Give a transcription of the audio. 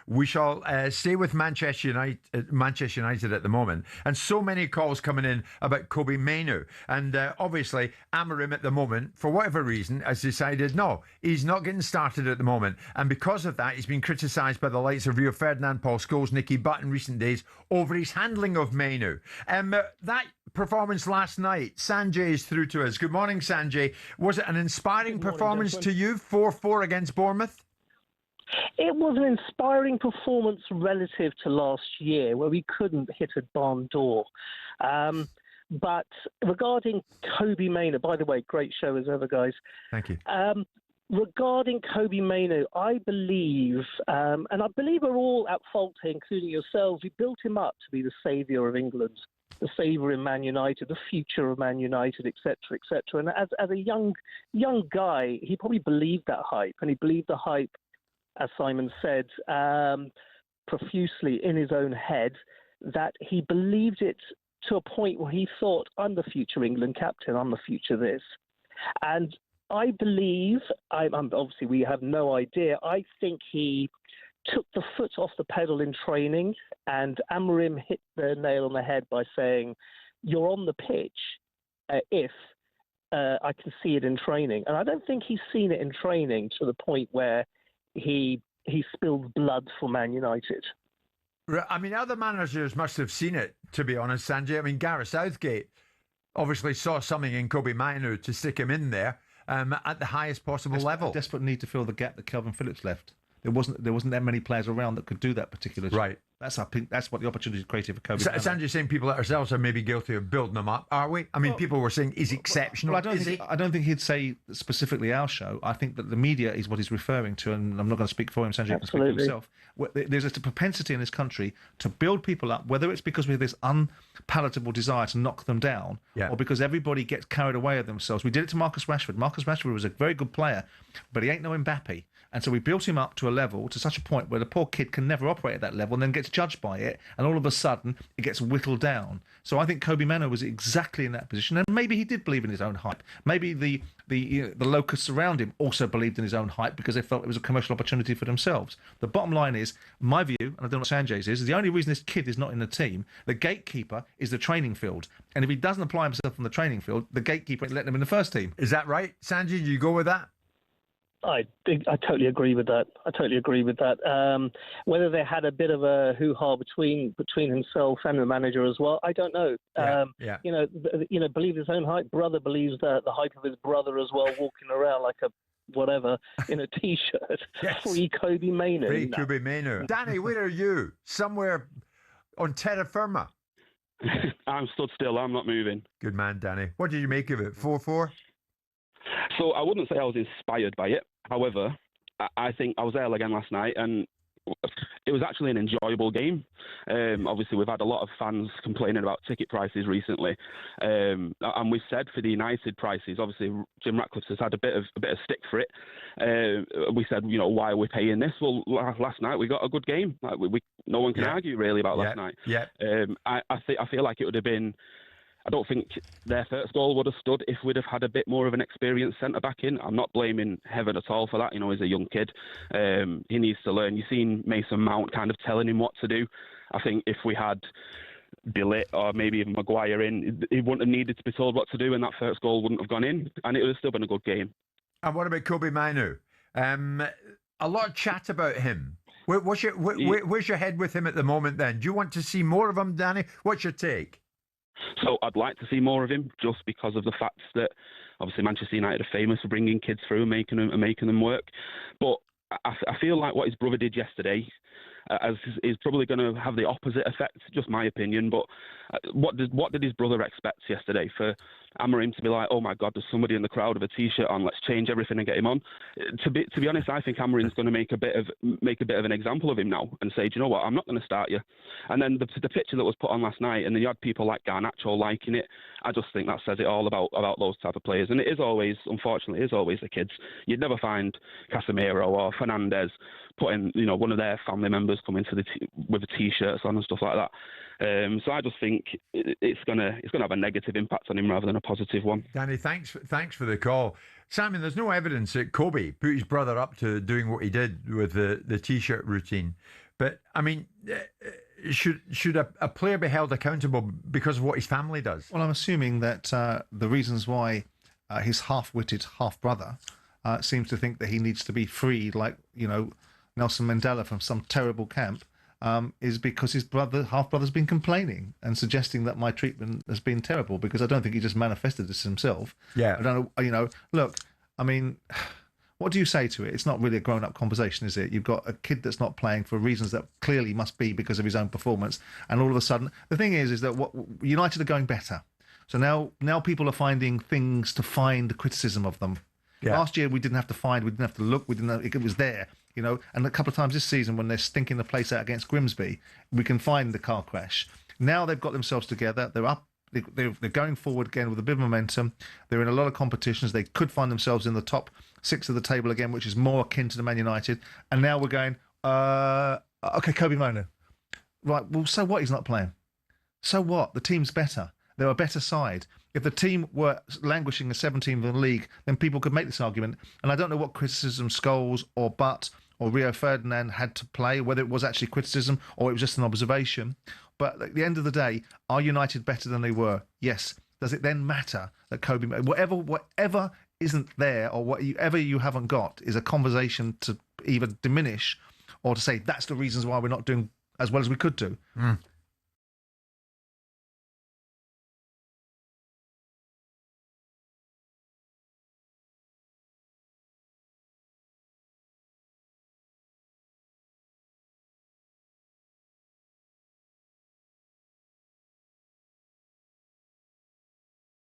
We shall stay with Manchester United at the moment, and so many calls coming in about Kobe Mainoo, and obviously Amorim at the moment, for whatever reason, has decided no, he's not getting started at the moment, and because of that, he's been criticised by the likes of Rio Ferdinand, Paul Scholes, Nicky Butt in recent days over his handling of Mainoo. That performance last night, Sanjay is through to us. Good morning, Sanjay. Was it an inspiring performance to you? 4-4 against Bournemouth? It was an inspiring performance relative to last year, where we couldn't hit a barn door. But regarding Kobe Mainoo, by the way, great show as ever, guys. Thank you. Regarding Kobe Mainoo, I believe, and I believe we're all at fault here, including yourselves, we built him up to be the saviour of England, the saviour in Man United, the future of Man United, etc., etc. And as a young guy, he probably believed that hype, and he believed the hype, as Simon said, profusely in his own head, that he believed it to a point where he thought, I'm the future England captain, I'm the future this. And I believe, obviously we have no idea, I think he took the foot off the pedal in training, and Amorim hit the nail on the head by saying, you're on the pitch if I can see it in training. And I don't think he's seen it in training to the point where he spilled blood for Man United. I mean, other managers must have seen it, to be honest, Sanjay. I mean, Gareth Southgate obviously saw something in Kobe Mainoo to stick him in there at the highest possible level. A desperate need to fill the gap that Calvin Phillips left. There wasn't that many players around that could do that particular job. Right. That's what the opportunity is created for Kobe. Sanjay saying people like ourselves are maybe guilty of building them up, are we? I mean, people were saying he's exceptional. Well, I don't think he'd say specifically our show. I think that the media is what he's referring to, and I'm not going to speak for him. Sanjay can speak for himself. There's a propensity in this country to build people up, whether it's because we have this unpalatable desire to knock them down, or because everybody gets carried away with themselves. We did it to Marcus Rashford. Marcus Rashford was a very good player, but he ain't no Mbappe. And so we built him up to a level, to such a point where the poor kid can never operate at that level and then gets judged by it. And all of a sudden, it gets whittled down. So I think Kobe Mainoo was exactly in that position. And maybe he did believe in his own hype. Maybe the locusts around him also believed in his own hype because they felt it was a commercial opportunity for themselves. The bottom line is, my view, and I don't know what Sanjay's is the only reason this kid is not in the team, the gatekeeper is the training field. And if he doesn't apply himself on the training field, the gatekeeper is letting him in the first team. Is that right? Sanjay, do you go with that? I totally agree with that. Whether they had a bit of a hoo-ha between himself and the manager as well, I don't know. Believe his own hype. Brother believes the hype of his brother as well, walking around like a whatever in a t-shirt. Yes. Free Kobe Mainoo. Free Kobe Mainoo. Danny, where are you? Somewhere on terra firma. I'm stood still. I'm not moving. Good man, Danny. What did you make of it? 4-4? So I wouldn't say I was inspired by it. However, I think I was there again last night, and it was actually an enjoyable game. Obviously, we've had a lot of fans complaining about ticket prices recently, and we've said for the United prices, obviously Jim Ratcliffe has had a bit of stick for it. We said, why are we paying this? Well, last night we got a good game. No one can argue really about last night. Yeah. I feel like it would have been. I don't think their first goal would have stood if we'd have had a bit more of an experienced centre-back in. I'm not blaming Heaven at all for that. He's a young kid. He needs to learn. You've seen Mason Mount kind of telling him what to do. I think if we had Billet or maybe even Maguire in, he wouldn't have needed to be told what to do, and that first goal wouldn't have gone in, and it would have still been a good game. And what about Kobe Mainoo? A lot of chat about him. Where's your head with him at the moment then? Do you want to see more of him, Danny? What's your take? So I'd like to see more of him, just because of the fact that obviously Manchester United are famous for bringing kids through and making them work. But I feel like what his brother did yesterday is probably going to have the opposite effect, just my opinion. But what did his brother expect yesterday? For Amorim to be like, oh my God, there's somebody in the crowd with a t-shirt on, let's change everything and get him on. To be honest, I think Amorim's going to make a bit of an example of him now and say, do you know what, I'm not going to start you. And then the picture that was put on last night, and then you had people like Garnacho liking it. I just think that says it all about those type of players. And it is always, unfortunately, the kids. You'd never find Casemiro or Fernandes putting, one of their family members coming to with the t-shirts on and stuff like that. So I just think it's gonna have a negative impact on him rather than a positive one. Danny, thanks for the call. Simon, there's no evidence that Kobe put his brother up to doing what he did with the t-shirt routine. But I mean, should a player be held accountable because of what his family does? Well, I'm assuming that the reasons why his half-witted half-brother seems to think that he needs to be freed, like, Nelson Mandela from some terrible camp, is because his half-brother's been complaining and suggesting that my treatment has been terrible, because I don't think he just manifested this himself. Yeah. I don't know, look, I mean, what do you say to it? It's not really a grown-up conversation, is it? You've got a kid that's not playing for reasons that clearly must be because of his own performance, and all of a sudden, the thing is that United are going better. So now people are finding things to find the criticism of them. Yeah. Last year we didn't have to find, we didn't have to look, we didn't have, it was there, and a couple of times this season when they're stinking the place out against Grimsby, we can find the car crash. Now they've got themselves together, they're up, they're going forward again with a bit of momentum, they're in a lot of competitions, they could find themselves in the top 6 of the table again, which is more akin to the Man United, and now we're going, okay, Kobe Mainoo. Right, well, so what, he's not playing? So what? The team's better. They're a better side. If the team were languishing as 17th in the league, then people could make this argument. And I don't know what criticism Scholes or Butt or Rio Ferdinand had to play, whether it was actually criticism or it was just an observation. But at the end of the day, are United better than they were? Yes. Does it then matter that Kobe, whatever isn't there or whatever you haven't got is a conversation to either diminish or to say that's the reasons why we're not doing as well as we could do?